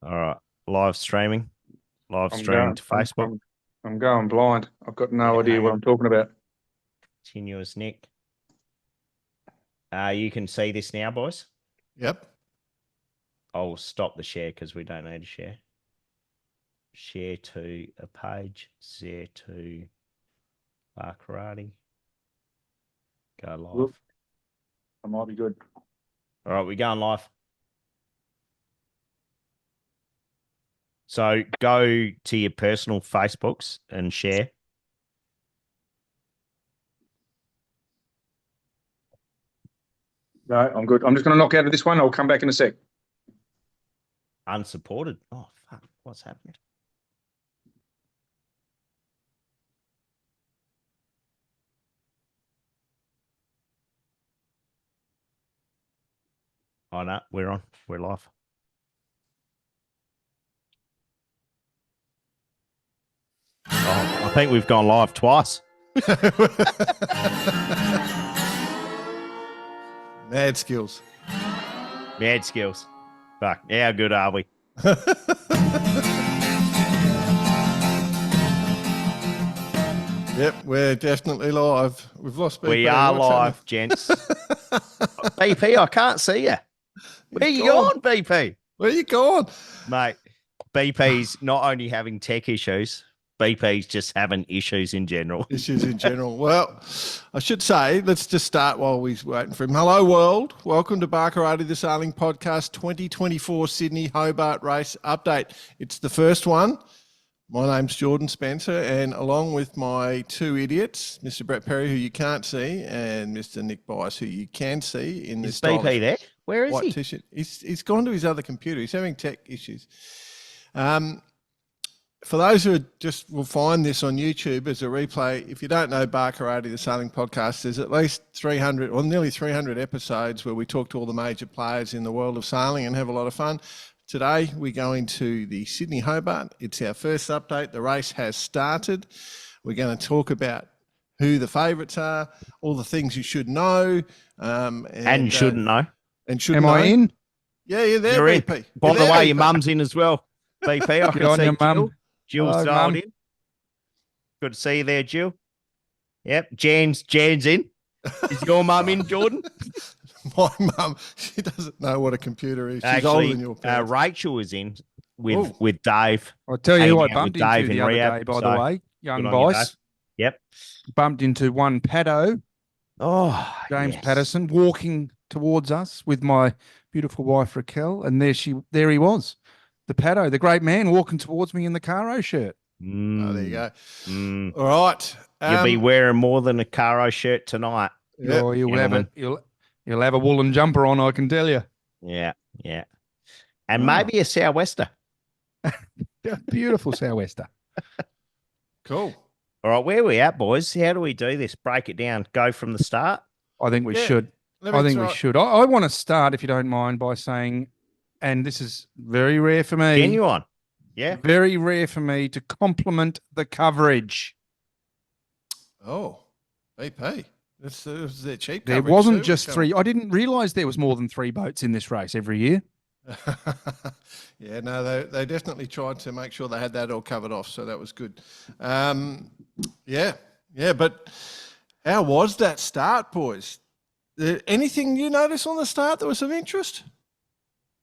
All right. Live streaming. Live I'm streaming going. to Facebook. I'm going blind. I've got Yeah, no idea hang what on. I'm talking about. Continuous Nick. You can see this now, boys. Yep. I'll stop the share because we don't need to share. Share to a page. Share to Bar Karate. Go Whoop. live. I might be good. All right, we're going live. So go to your personal Facebooks and share. No, I'm good. I'm just going to knock out of this one. I'll come back in a sec. Unsupported. Oh, fuck. What's happening? Oh, no, we're on. We're live. Oh, I think we've gone live twice. Mad skills. Mad skills. Fuck. How good are we? Yep, we're definitely live. We've lost BP. We are What's live, gents. BP, I can't see you. Where you going, BP? Where you going? Mate, BP's not only having tech issues, BP's just having issues in general. Issues in general. Well, I should say, let's just start while we're waiting for him. Hello, world. Welcome to Bar Karate, the Sailing Podcast 2024 Sydney Hobart Race Update. It's the first one. My name's Jordan Spencer, and along with my two idiots, Mr. Brett Perry, who you can't see, and Mr. Nick Bice, who you can see in this Is BP there? Where is white he? T-shirt. He's gone to his other computer. He's having tech issues. For those who will find this on YouTube as a replay, if you don't know Bar Karate, the Sailing Podcast, there's at least 300 or nearly 300 episodes where we talk to all the major players in the world of sailing and have a lot of fun. Today, we're going to the Sydney Hobart. It's our first update. The race has started. We're going to talk about who the favourites are, all the things you should know. And shouldn't know. And shouldn't Am know. I in? Yeah, you're there, You're in. BP. By You're the there, way, your BP. mum's in as well. BP, I Good can on see you, Jill. Mum. Jill's Hello, dialed Mum. in. Good to see you there, Jill. Yep, Jan's in. Is your mum in, Jordan? My mum, she doesn't know what a computer is. She's older than your parents. Rachel is in with Dave. I'll tell you who I Hanging out with bumped into Dave in the other rehab, day, by so the way. Young good on you, Bice. Dave. Yep. Bumped into one Paddo, Oh, James yes. Patterson, walking towards us with my beautiful wife Raquel, and there he was, the Paddo, the great man, walking towards me in the Caro shirt. Oh, there you go. Mm. All right. You'll be wearing more than a Caro shirt tonight. Yep. Oh, you'll have Gentlemen. you'll have a woolen jumper on, I can tell you. Yeah. And maybe a sou'wester. Beautiful sou'wester. Cool. All right, where are we at, boys? How do we do this? Break it down. Go from the start. I think we Yeah, should. I think we should. I want to start, if you don't mind, by saying, and this is very rare for me. Genuine. Yeah. Very rare for me to compliment the coverage. Oh, BP. This is their cheap There coverage wasn't too, just which three. I didn't realise there was more than 3 boats in this race every year. Yeah, no, they definitely tried to make sure they had that all covered off, so that was good. Yeah, but how was that start, boys? Anything you notice on the start that was of interest?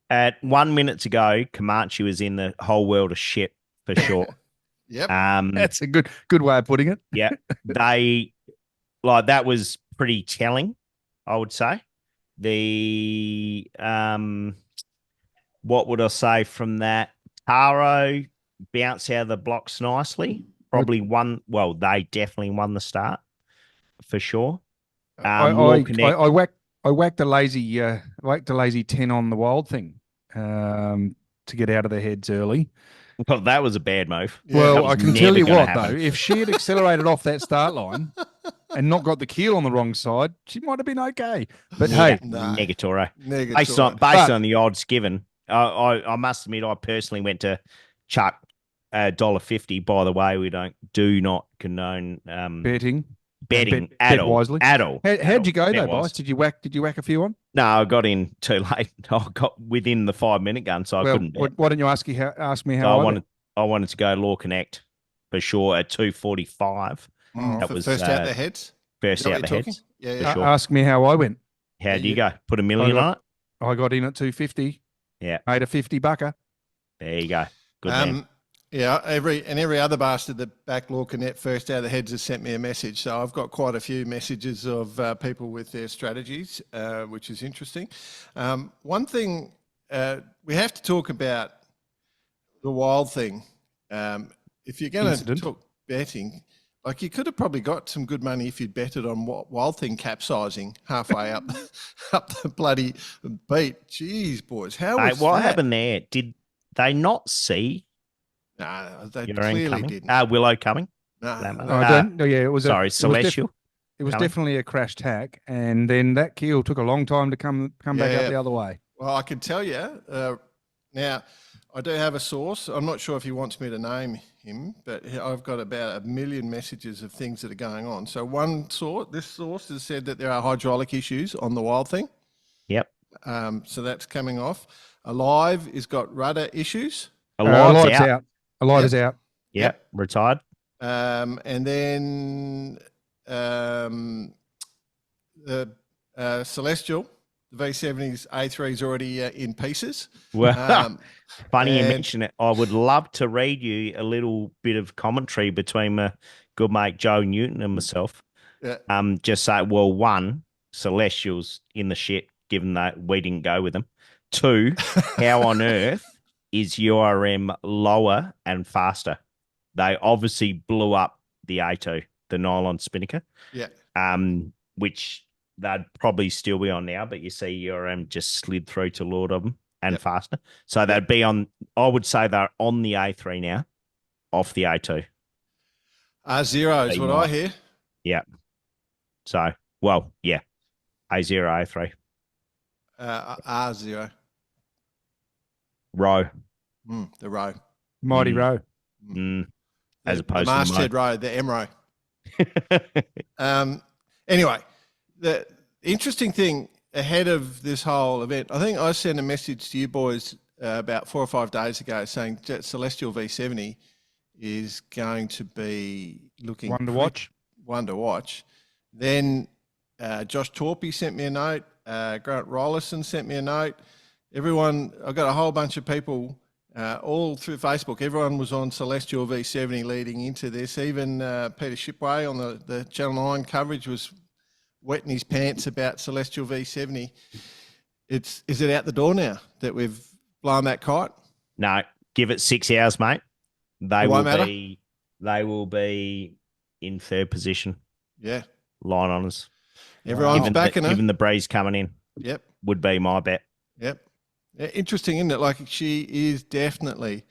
At 1 minute to go, Comanche was in the whole world of shit for sure. Yep. That's a good way of putting it. Yeah. That was pretty telling, I would say. The what would I say from that? Taro bounced out of the blocks nicely. Probably won. Well, they definitely won the start for sure. I whacked a lazy 10 on the wild thing to get out of their heads early. Well, that was a bad move. Yeah. Well, I can tell you what, happen. though, if she had accelerated off that start line and not got the keel on the wrong side, she might have been okay. But hey, negatory. Based Negatory. on the odds given, I must admit, I personally went to chuck $1.50. By the way, we do not condone betting. betting bet at all. wisely. At all. How'd you go Bet though, wise. Bice? Did you whack a few on? No, I got in too late. I got within the 5-minute gun, so I Well, couldn't bet. why don't you ask me So how I bet? I wanted to go Law Connect for sure at 2:45. That For was first out the heads. Is first that what out the you're talking? heads. Yeah, For yeah. sure. Ask me how I went. How Yeah, do you go? Put a million on it? I got in at 250. Yeah. Made a 50 bucker. There you go. Good man. Yeah, every other bastard that backed Lorcanet first out of the heads has sent me a message. So I've got quite a few messages of people with their strategies, which is interesting. One thing we have to talk about the wild thing. If you're going to talk betting, like you could have probably got some good money if you'd betted on Wild Thing capsizing halfway up the bloody beat. Jeez, boys, how was what that? happened there? Did they not see No, they your own clearly coming? didn't. Willow coming? No, I don't. No, yeah, it was sorry, Celestial. It was coming? definitely a crash tack, and then that keel took a long time to come back up the other way. Well, I can tell you now. I do have a source. I'm not sure if he wants me to name him, but I've got about 1 million messages of things that are going on. So this source has said that there are hydraulic issues on the Wild Thing. Yep. So that's coming off. Alive has got rudder issues. Alive's out. Alive is out. Yep. Retired. And then the Celestial, the V70's A3 is already in pieces. Well, funny you mention it. I would love to read you a little bit of commentary between my good mate Joe Newton and myself. Yeah. Just say, well, one, Celestial's in the shit, given that we didn't go with them. Two, how on earth is URM lower and faster? They obviously blew up the A2, the nylon spinnaker. Yeah. Which they'd probably still be on now, but you see URM just slid through to Lord of them and faster. So they'd be on, I would say they're on the A3 now, off the A2. R0 is what I hear. Yeah. So, well, yeah. A0, A3. R0. Row. The row. Mighty row. As opposed the masthead to row, the M row. Anyway, the interesting thing ahead of this whole event, I think I sent a message to you boys about 4 or 5 days ago saying that Celestial V70 is going to be looking One to watch. Then Josh Torpy sent me a note. Grant Rollerson sent me a note. Everyone, I've got a whole bunch of people all through Facebook. Everyone was on Celestial V70 leading into this. Even Peter Shipway on the Channel 9 coverage was wetting his pants about Celestial V70. Is it out the door now that we've blown that kite? No, give it 6 hours, mate. They will be in third position. Yeah. Line on us. Everyone's backing her. Even the breeze coming in. Yep. Would be my bet. Yep. Interesting, isn't it? Like she is definitely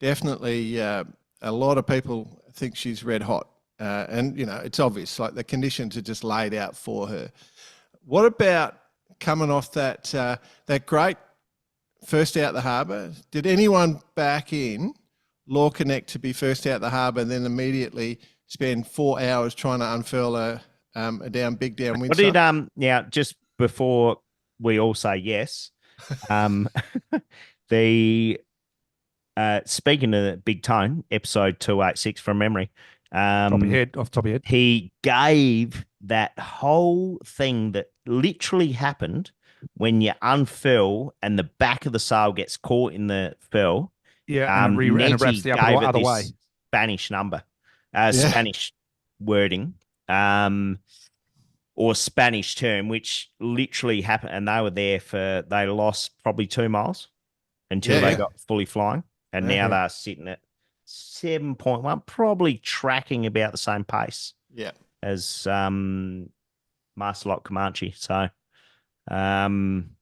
a lot of people think she's red hot. And, you know, it's obvious, like the conditions are just laid out for her. What about coming off that great first out the harbour? Did anyone back in Law Connect to be first out the harbour and then immediately spend 4 hours trying to unfurl a big downwind? What did now just before we all say yes, the speaking of the Big Tone, episode 286 from memory. Off the top of your head. He gave that whole thing that literally happened when you unfurl and the back of the sail gets caught in the furl. Yeah, and it wraps the other way. Spanish number, Spanish wording, or Spanish term, which literally happened. And they were there they lost probably 2 miles until they got fully flying. And now they're sitting at 7.1, probably tracking about the same pace as Masterlock Comanche. So I'm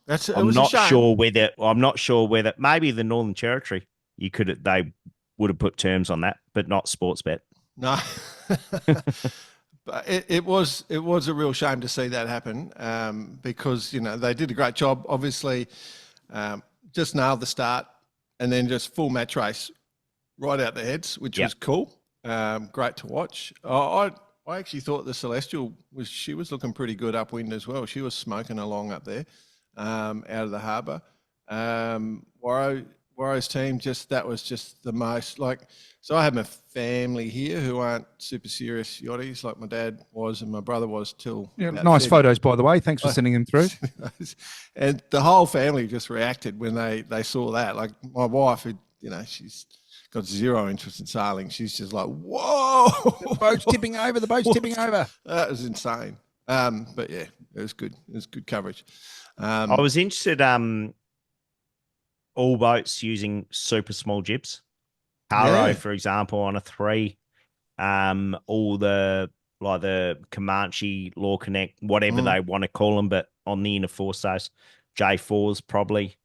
not sure whether maybe the Northern Territory they would have put terms on that, but not Sportsbet. No. But it was a real shame to see that happen because, you know, they did a great job. Obviously, just nailed the start and then just full match race right out the heads, which was cool. Great to watch. I I actually thought the Celestial she was looking pretty good upwind as well. She was smoking along up there, out of the harbour. Warro's team that was just the most like. So I have my family here who aren't super serious yachties like my dad was and my brother was till. Yeah, about nice 30. photos, by the way. Thanks for sending them through. And the whole family just reacted when they saw that. Like my wife, who she's got zero interest in sailing. She's just like, whoa, The boat's tipping over. The boat's tipping over. That was insane. But yeah, it was good. It was good coverage. I was interested. All boats using super small jibs. Haro, Yeah. for example, on a 3. All the Comanche, Law Connect, whatever they want to call them, but on the inner forestays, J4s probably.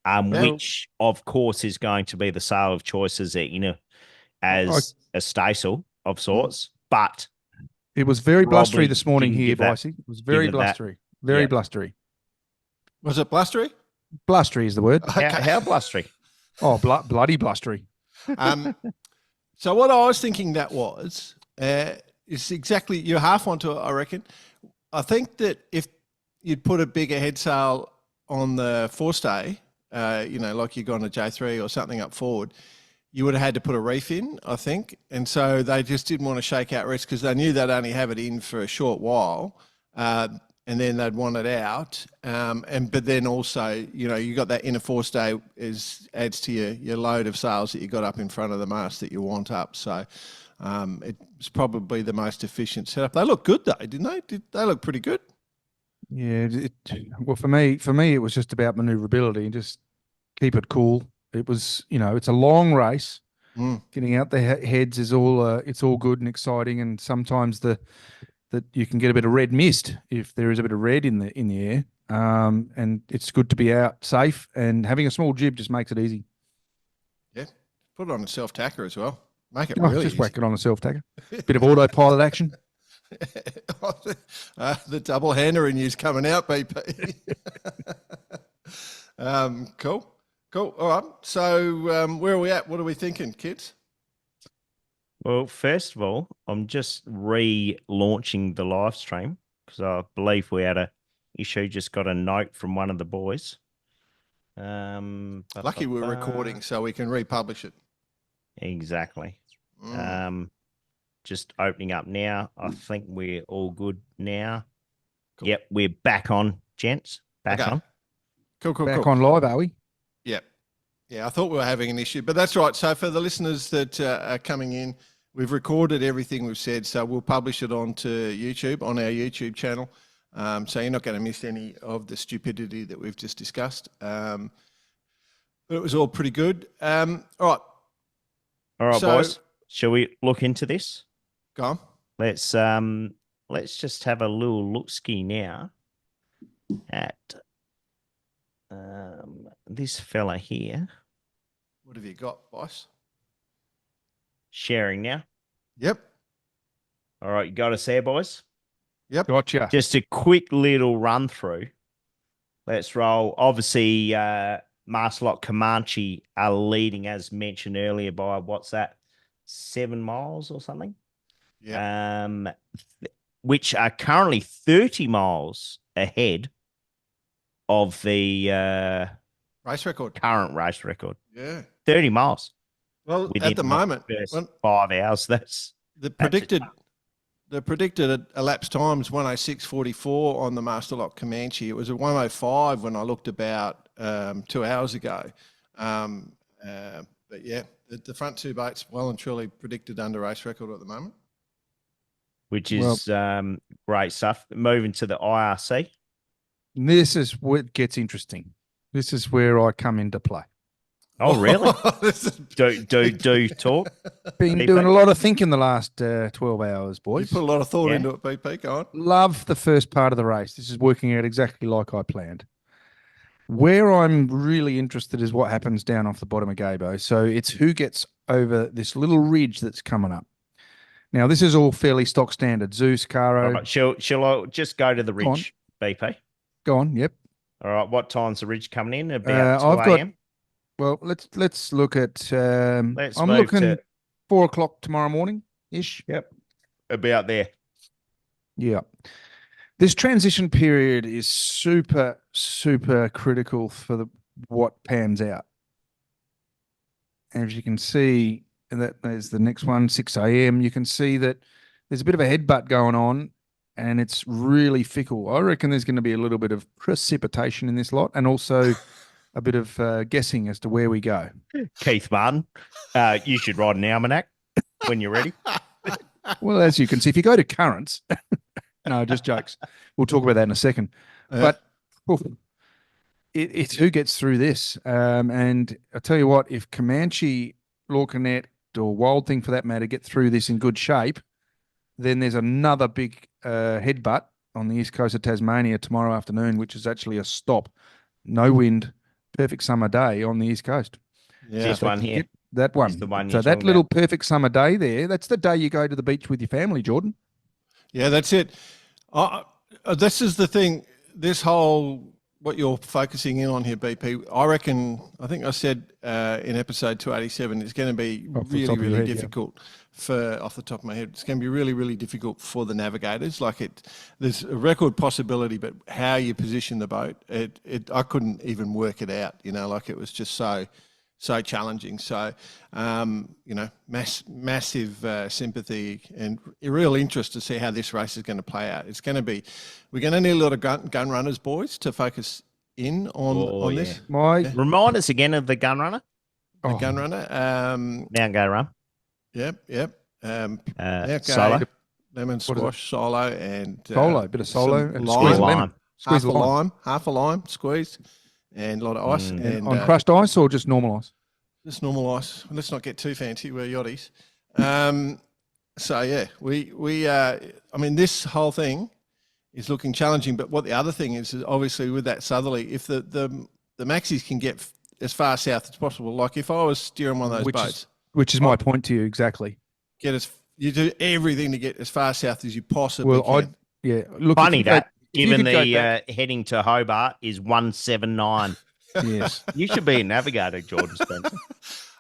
Which of course is going to be the sail of choice as a staysail of sorts, but it was very blustery probably this morning didn't here, give that- Vicey. It was very give it that- blustery. Very yeah. blustery. Was it blustery? Blustery is the word. How blustery? Oh, bloody blustery. So what I was thinking that was is exactly you're half onto it, I reckon. I think that if you'd put a bigger head sail on the forestay, like you got on a J3 or something up forward, you would have had to put a reef in, I think. And so they just didn't want to shake out reefs because they knew they'd only have it in for a short while. And then they'd want it out. But then also, you got that inner forestay adds to your load of sails that you got up in front of the mast that you want up. So it's probably the most efficient setup. They look good though, didn't they? They look pretty good? Yeah. Well, for me, it was just about maneuverability and just keep it cool. It was, it's a long race. Getting out the heads is it's all good and exciting. And sometimes that you can get a bit of red mist if there is a bit of red in the air. And it's good to be out safe, and having a small jib just makes it easy. Yeah. Put it on a self-tacker as well. Make it Oh, really just easy. whack it on a self-tacker. Bit of autopilot action. The double hander in you's coming out, BP. Cool. All right. So where are we at? What are we thinking, kids? Well, first of all, I'm just relaunching the live stream because I believe we had a issue. Just got a note from one of the boys. Lucky we're recording so we can republish it. Exactly. Just opening up now. I think we're all good now. Cool. Yep, we're back on, gents. Back on. Cool. Back on live, are we? Yep. Yeah, I thought we were having an issue, but that's right. So for the listeners that are coming in, we've recorded everything we've said, so we'll publish it onto YouTube, on our YouTube channel. So you're not going to miss any of the stupidity that we've just discussed. But it was all pretty good. All right. All right, boys. Shall we look into this? Go on. Let's just have a little look-ski now at this fella here. What have you got, boss? Sharing now. Yep. All right, you got us there, boys? Yep. Gotcha. Just a quick little run through. Let's roll. Obviously, Masterlock Comanche are leading, as mentioned earlier, by what's that, 7 miles or something? Yeah. Which are currently 30 miles ahead of the race record. Current race record. Yeah. 30 miles. Well, at the moment, 5 hours. That's the predicted elapsed time is 1:06:44 on the Masterlock Comanche. It was a 1:05 when I looked about 2 hours ago. But yeah, the front two boats well and truly predicted under race record at the moment. Which is great stuff. Moving to the IRC. This is what gets interesting. This is where I come into play. Oh, really? do talk. Been BP? doing a lot of thinking the last 12 hours, boys. You put a lot of thought into it, BP. Go on. Love the first part of the race. This is working out exactly like I planned. Where I'm really interested is what happens down off the bottom of Gabo. So it's who gets over this little ridge that's coming up. Now, this is all fairly stock standard. Zeus, Caro. Right, shall I just go to the ridge, BP? Go on, yep. All right, what time's the ridge coming in? About 2 a.m.? Well, let's look at. I'm looking 4 o'clock tomorrow morning ish. Yep, about there. Yeah. This transition period is super, super critical for what pans out. And as you can see, that there's the next one, 6 a.m. You can see that there's a bit of a headbutt going on, and it's really fickle. I reckon there's going to be a little bit of precipitation in this lot, and also a bit of guessing as to where we go. Keith Martin, you should write an almanac when you're ready. Well, as you can see, if you go to currents, no, just jokes. We'll talk about that in a second. But oof, it's who gets through this. And I'll tell you what, if Comanche, Lorcanet, or Wild Thing for that matter get through this in good shape, then there's another big headbutt on the east coast of Tasmania tomorrow afternoon, which is actually a stop. No wind, perfect summer day on the east coast. Yeah. This one here. That one. The one so that little perfect summer day there, that's the day you go to the beach with your family, Jordan. Yeah, that's it. This is the thing, this whole, what you're focusing in on here, BP, I think I said in episode 287, it's going to be really difficult off the top of my head. It's going to be really, really difficult for the navigators. There's a record possibility, but how you position the boat, I couldn't even work it out, it was just so challenging. So, massive sympathy and real interest to see how this race is going to play out. We're going to need a lot of gun runners, boys, to focus in on this. Remind us again of the gun runner. The gun runner. Mount Go Run. Yep. Solo. Lemon squash, solo, and a bit of solo, and squeeze lime. Half a lime squeezed. And a lot of ice. And on crushed ice or just normal ice? Just normal ice. Let's not get too fancy. We're yachties. So yeah, this whole thing is looking challenging. But what the other thing is obviously with that southerly, if the maxis can get as far south as possible, like if I was steering one of those boats, which is my point to you exactly. You do everything to get as far south as you possibly can. Look, funny that. Given the heading to Hobart is 179. Yes. You should be a navigator, Jordan Spencer.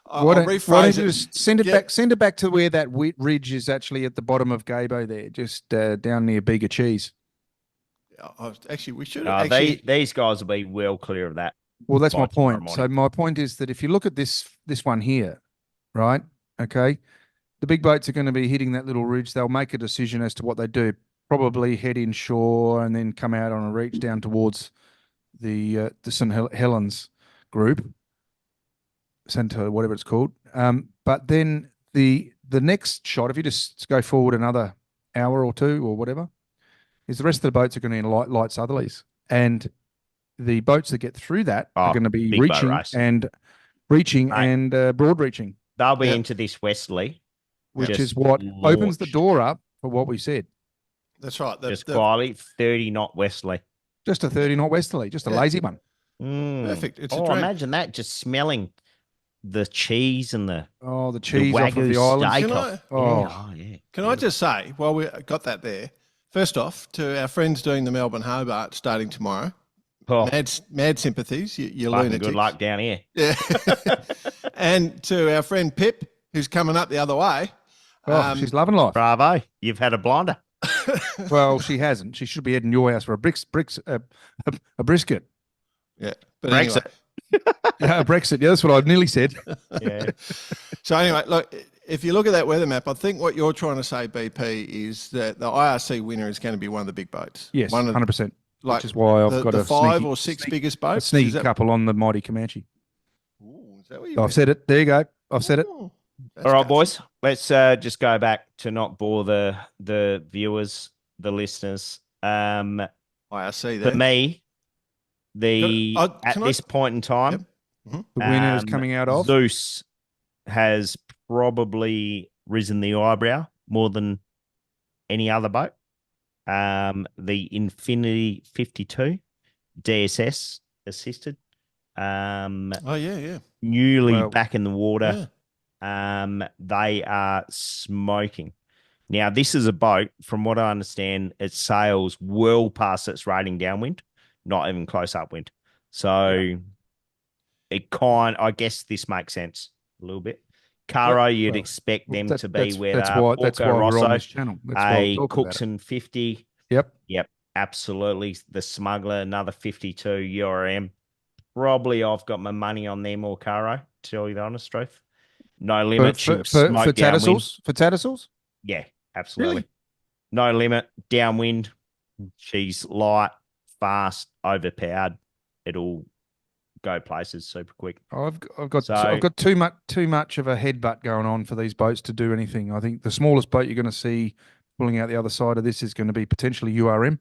Why don't you just send it back to where that ridge is actually at the bottom of Gabo there, just down near Bega Cheese. Actually, we should these guys will be well clear of that. Well, that's my point. So my point is that if you look at this one here, right? Okay. The big boats are going to be hitting that little ridge. They'll make a decision as to what they do. Probably head inshore and then come out on a reach down towards the St. Helens group, Centre, whatever it's called. But then the next shot, if you just go forward another hour or two or whatever, is the rest of the boats are going to be in light southerlies, and the boats that get through that are going to be reaching and broad reaching. They'll be into this westerly, which is what opens the door up for what we said. That's right. Just quietly, 30 knot westerly. Just a 30 knot westerly, just a lazy one. Perfect. It's a dream. Imagine that, just smelling the cheese and the cheese off of the island. Can I just say, while we got that there, first off, to our friends doing the Melbourne Hobart starting tomorrow, mad sympathies, you lunatic. Good luck down here. Yeah. And to our friend Pip, who's coming up the other way. She's loving life. Bravo. You've had a blinder. Well, she hasn't. She should be heading your house for a brisket. Yeah. But Brexit. Anyway. Brexit. Yeah, that's what I nearly said. Yeah. So anyway, look, if you look at that weather map, I think what you're trying to say, BP, is that the IRC winner is going to be one of the big boats. Yes, 100%. Which is why I've got the 5 or 6 biggest boats. A sneaky couple on the mighty Comanche. Ooh, is that what you I've said it. There you go. I've said it. All right, boys. Let's just go back to not bore the viewers, the listeners. IRC there. For me, at this point in time, the winner is coming out of Zeus has probably risen the eyebrow more than any other boat. The Infinity 52 DSS assisted. Newly back in the water. Yeah. They are smoking. Now, this is a boat, from what I understand, it sails well past its rating downwind, not even close upwind. So I guess this makes sense a little bit. Caro, you'd Well, expect them That- to be where that's they are. why that's Porco why we're Rosso, on this channel. That's why we're a talking about it. Cookson 50. Yep. Yep, absolutely. The Smuggler, another 52 URM. Probably I've got my money on them or Caro, to tell you the honest truth. No limit. She'll smoke downwind. For Tattersalls? Yeah, absolutely. Really? No limit. Downwind. She's light, fast, overpowered. It'll go places super quick. I've got So- too much of a headbutt going on for these boats to do anything. I think the smallest boat you're going to see pulling out the other side of this is going to be potentially URM.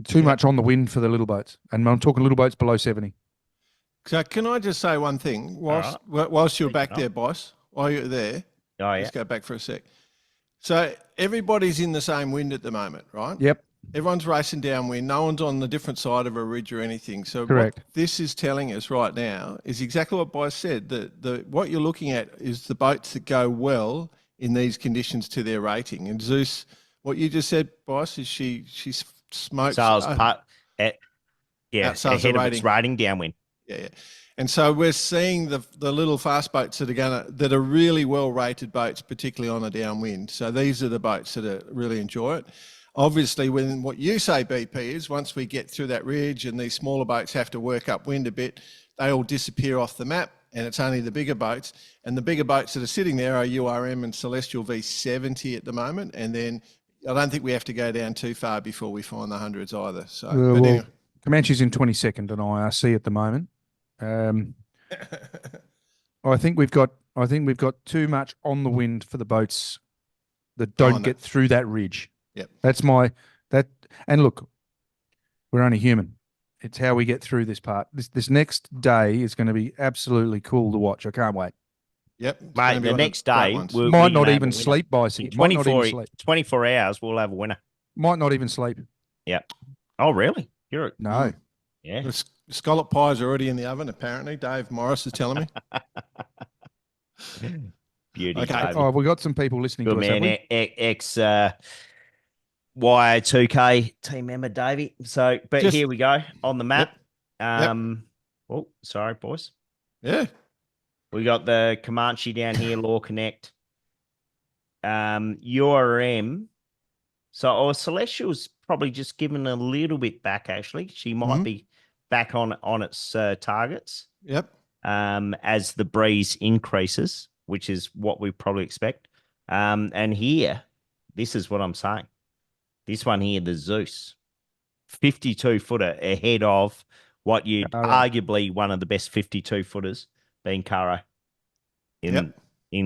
Too much on the wind for the little boats, and I'm talking little boats below 70. So can I just say one thing? Whilst you're back there, boss, while you're there, Oh, yeah. let's go back for a sec. So everybody's in the same wind at the moment, right? Yep. Everyone's racing downwind. No one's on the different side of a ridge or anything. So Correct. what this is telling us right now is exactly what Bryce said. What you're looking at is the boats that go well in these conditions to their rating. And Zeus, what you just said, Bryce, is she smokes. Sales part Outsides ahead the of its rating downwind. Yeah. And so we're seeing the little fast boats that are really well rated boats, particularly on a downwind. So these are the boats that really enjoy it. Obviously, when what you say, BP, is once we get through that ridge and these smaller boats have to work upwind a bit, they all disappear off the map, and it's only the bigger boats. And the bigger boats that are sitting there are URM and Celestial V70 at the moment. And then I don't think we have to go down too far before we find the hundreds either. So, but anyway. Comanche's in 22nd and IRC at the moment. I think we've got too much on the wind for the boats that don't get through that ridge. Yep. And look, we're only human. It's how we get through this part. This next day is going to be absolutely cool to watch. I can't wait. Yep. Mate, the next day, might not even sleep by in 24 hours, we'll have a winner. Might not even sleep. Yeah. Oh, really? No. Yeah. The scallop pies are already in the oven, apparently. Dave Morris is telling me. Beauty. Okay. David. Oh, we got some people listening Good to us. man. Have we? Ex YA2K team member, Davey. So, but here we go on the map. Oh, sorry, boys. Yeah. We got the Comanche down here, Law Connect. URM. So, Celestial's probably just given a little bit back, actually. She might be back on its targets. Yep. As the breeze increases, which is what we probably expect. And here, this is what I'm saying. This one here, the Zeus, 52-footer ahead of what you'd arguably one of the best 52-footers being Caro in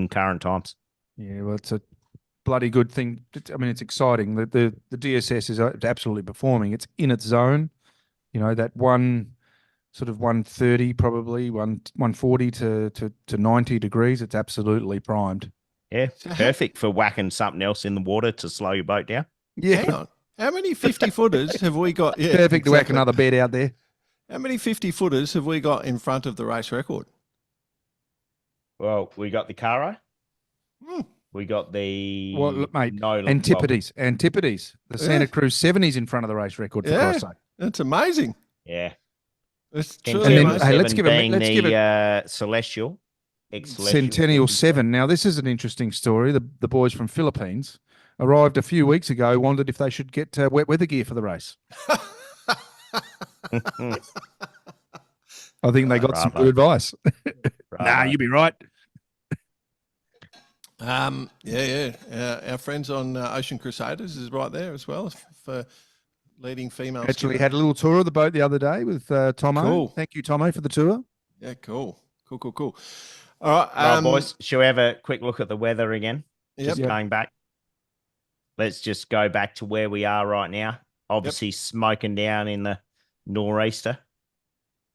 current times. Yeah, well, it's a bloody good thing. I mean, it's exciting. The DSS is absolutely performing. It's in its zone. You know, that sort of 130, probably 140 to 90 degrees. It's absolutely primed. Yeah, perfect for whacking something else in the water to slow your boat down. Yeah. Hang on. How many 50-footers have we got? Yeah, perfect to whack another bed out there. How many 50-footers have we got in front of the race record? Well, we got the Caro. We got the Antipodes. The Santa Cruz 70s in front of the race record. For Christ's sake. That's amazing. Yeah. It's truly amazing. Hey, let's give it Celestial. Centennial 7. Now, this is an interesting story. The boys from Philippines arrived a few weeks ago, wondered if they should get wet weather gear for the race. I think they got some good advice. Nah, you'll be right. Our friends on Ocean Crusaders is right there as well for leading female. Actually had a little tour of the boat the other day with Tomo. Cool. Thank you, Tomo, for the tour. Yeah, cool. All right, boys, shall we have a quick look at the weather again? Yep. Just going back. Let's just go back to where we are right now. Obviously, smoking down in the nor'easter.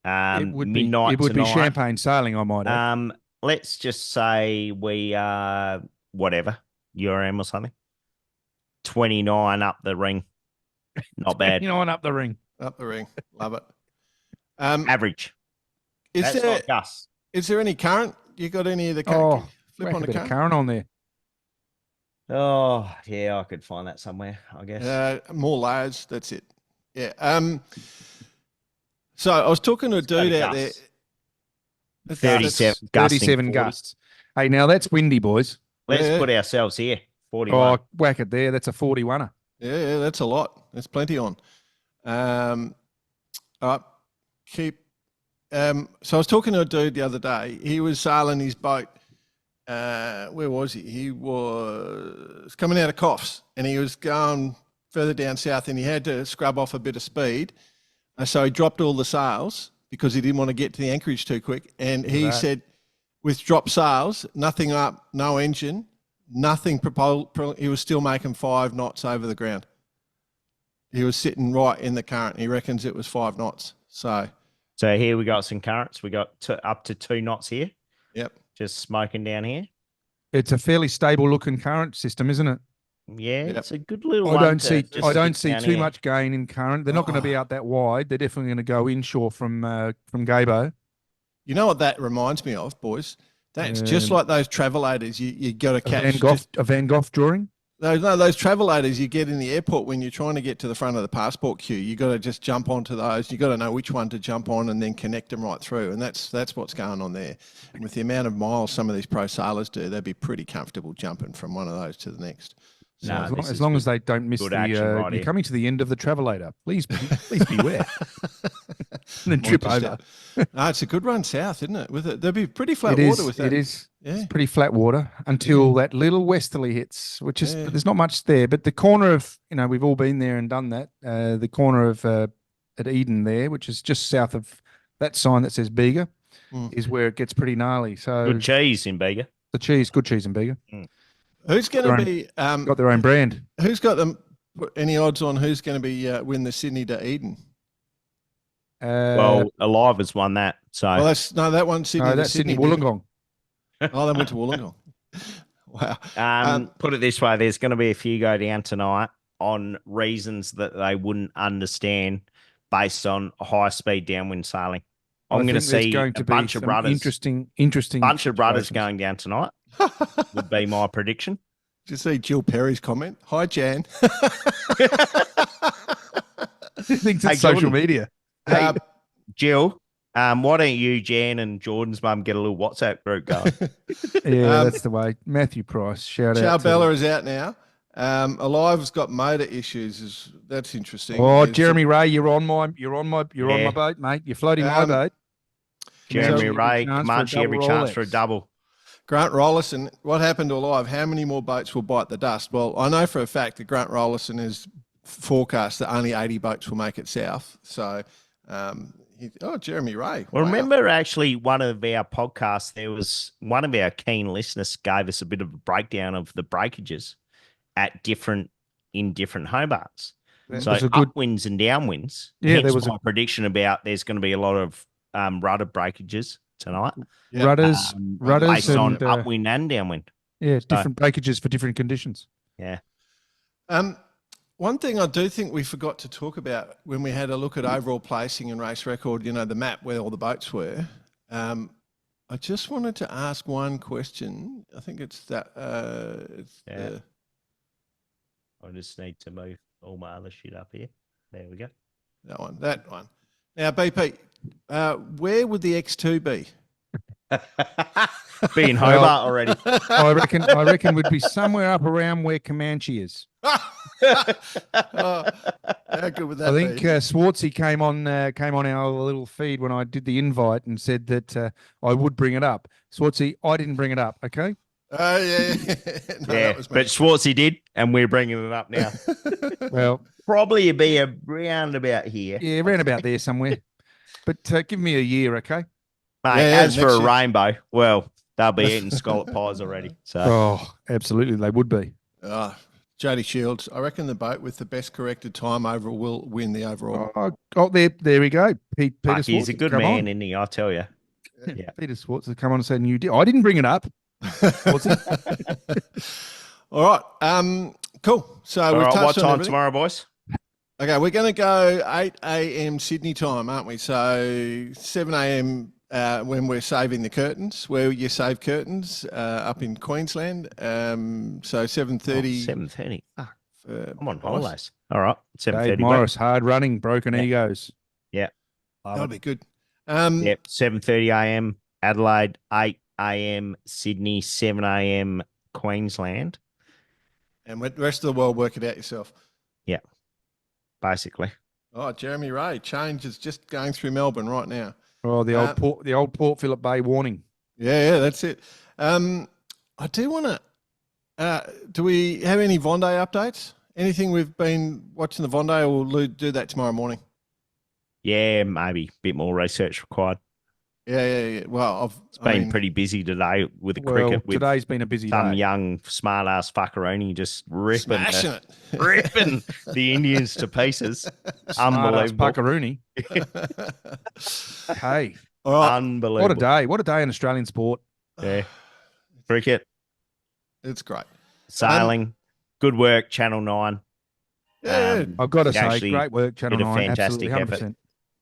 It would midnight be tonight. champagne sailing, I might add. Let's just say we are whatever URM or something. 29 up the ring. Not bad. 29 up the ring. Up the ring. Love it. Average. That's not Gus. Is there any current? You got any of the current? Flip on the current on there. Oh, yeah, I could find that somewhere, I guess. More layers. That's it. Yeah. So I was talking to a dude out there. 37 37 40. gusts. Hey, now that's windy, boys. Let's put ourselves here. 41. Oh, whack it there. That's a 41er. Yeah, that's a lot. There's plenty on. All right, so I was talking to a dude the other day. He was sailing his boat. Where was he? He was coming out of Coffs, and he was going further down south, and he had to scrub off a bit of speed. So he dropped all the sails because he didn't want to get to the anchorage too quick. And he said, with dropped sails, nothing up, no engine, nothing he was still making 5 knots over the ground. He was sitting right in the current. He reckons it was 5 knots. So here we got some currents. We got up to 2 knots here. Yep. Just smoking down here. It's a fairly stable looking current system, isn't it? Yeah, it's a good little. I don't see too here. much gain in current. They're not going to be out that wide. They're definitely going to go inshore from Gabo. You know what that reminds me of, boys? That's just like those travelators you got to catch. A Van Gogh drawing? Those travelators you get in the airport when you're trying to get to the front of the passport queue. You got to just jump onto those. You got to know which one to jump on and then connect them right through. And that's what's going on there. And with the amount of miles some of these pro sailors do, they'd be pretty comfortable jumping from one of those to the next. So as long as they don't miss you're coming to the end of the travelator. Please beware. And then trip over. No, it's a good run south, isn't it? With it, there'll be pretty flat water with that. It is. Yeah. It's pretty flat water until that little westerly hits, which is there's not much there. But the corner of we've all been there and done that. The corner of at Eden there, which is just south of that sign that says Bega, is where it gets pretty gnarly. So good cheese in Bega. Good cheese in Bega. Who's going to be got their own brand? Who's got them? Any odds on who's going to be win the Sydney to Eden? Well, Alive has won that. So that one Sydney. No, that's Sydney Wollongong. Oh, they went to Wollongong. Wow. Put it this way: there's going to be a few go down tonight on reasons that they wouldn't understand based on high-speed downwind sailing. I'm going to see a bunch of brothers. Interesting. Bunch of brothers going down tonight would be my prediction. Did you see Jill Perry's comment? Hi, Jan. Thinks it's social media. Hey, Jill, why don't you, Jan, and Jordan's mum get a little WhatsApp group going? Yeah, that's the way. Matthew Price, shout out. Bella is out now. Alive's got motor issues. That's interesting. Oh, Jeremy Ray, you're on my boat, mate. You're floating my boat. Jeremy Ray, Comanche, every chance for a double. Grant Rollison, what happened to Alive? How many more boats will bite the dust? Well, I know for a fact that Grant Rollison has forecast that only 80 boats will make it south. So, Jeremy Ray. Well, remember actually one of our podcasts, there was one of our keen listeners gave us a bit of a breakdown of the breakages in different Hobarts. So upwinds and downwinds. Yeah, there was a prediction about there's going to be a lot of rudder breakages tonight. Yep. Rudders based on upwind and downwind. Yeah, different breakages for different conditions. Yeah. One thing I do think we forgot to talk about when we had a look at overall placing and race record, the map where all the boats were. I just wanted to ask one question. I think it's that. I just need to move all my other shit up here. There we go. That one. Now, BP, where would the X2 be? Be in Hobart already. I reckon would be somewhere up around where Comanche is. How good would that be? I think Swartzy came on our little feed when I did the invite and said that I would bring it up. Swartzy, I didn't bring it up. Okay. Yeah. No, but Swartzy did, and we're bringing it up now. Well, probably be around about here. Yeah, around about there somewhere. But give me a year, okay? Mate, as for a rainbow, well, they'll be eating scallop pies already. So. Oh, absolutely, they would be. Jody Shields, I reckon the boat with the best corrected time overall will win the overall. There we go. Peter Swartz. He's a good man, isn't he? I tell you. Yeah. Peter Swartz has come on and said, I didn't bring it up. All right. Cool. So we've touched on what time everything. Tomorrow, boys? Okay, we're going to go 8 a.m. Sydney time, aren't we? So 7 a.m. When we're saving the curtains, where you save curtains up in Queensland. So 7:30. 7:30. I'm on holidays. All right. 7:30. Dave Morris, hard running, broken egos. Yeah. That'll be good. Yep. 7:30 a.m. Adelaide, 8 a.m. Sydney, 7 a.m. Queensland. And the rest of the world, work it out yourself. Yeah, basically. Oh, Jeremy Ray, change is just going through Melbourne right now. Oh, the old Port Phillip Bay warning. Yeah, that's it. I do want to. Do we have any Vonday updates? Anything we've been watching the Vonday, or we'll do that tomorrow morning? Yeah, maybe a bit more research required. Yeah. Well, It's been pretty busy today with the cricket. With Today's been a busy some day. young smart ass fuckeroni just ripping ripping the Indians to pieces. Smart-ass Unbelievable. Puckaroony. Hey, All right, Unbelievable. what a day! What a day in Australian sport. Yeah. Cricket, it's great. sailing, good work, Channel 9. Yeah, I've got to say, actually great work, Channel did a 9. fantastic Absolutely, effort. 100%.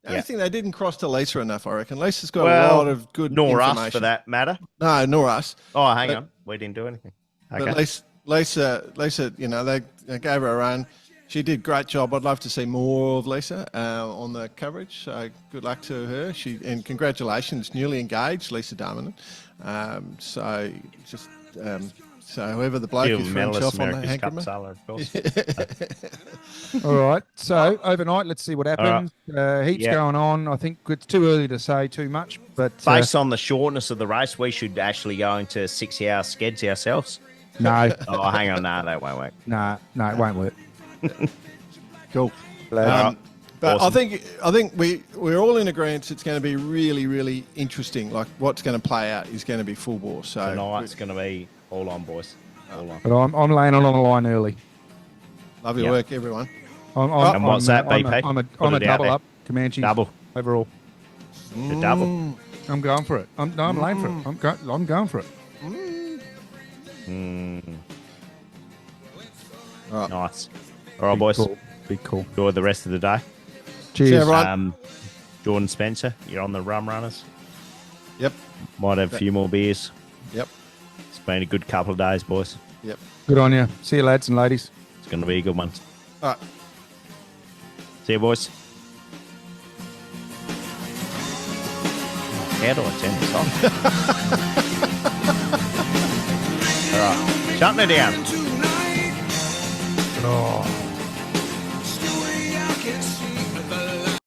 the only thing they didn't cross to Lisa enough, I reckon. Lisa's got Well, a lot of good Nor information. us for that matter. No, nor us. Oh, hang But- on. We didn't do anything. But Okay. Lisa, you know, they gave her a run. She did a great job. I'd love to see more of Lisa on the coverage. So good luck to her. And congratulations, newly engaged, Lisa Darmanin. So whoever the bloke Still is for medalist himself on the America's Cup Hankerman. sailor, of course. All right. So overnight, let's see what happens. Heaps Yeah. going on. I think it's too early to say too much, but Based on the shortness of the race, we should actually go into 6-hour skeds ourselves. no, Oh, hang on. No, that won't work. no, it won't work. Cool. Glad. But Awesome. I think we're all in agreement. It's going to be really, really interesting. Like what's going to play out is going to be full bore. So Tonight's going to be all on, boys. All on. But I'm laying on the line early. love your Yeah. work, everyone. And what's that, BP? I'm Put a it out double there. up, Comanche. Double. overall. The double. I'm going for it. I'm laying for it. I'm going for it. All right. Nice. All right, boys. Big call. Enjoy the rest of the day. Cheers. See you, everyone. Jordan Spencer, you're on the rum runners. Yep. Might have a few more beers. Yep. It's been a good couple of days, boys. Yep. Good on you. See you, lads and ladies. It's going to be a good one. All right. See you, boys. How do I turn this off? All right. Shutting it down. Oh.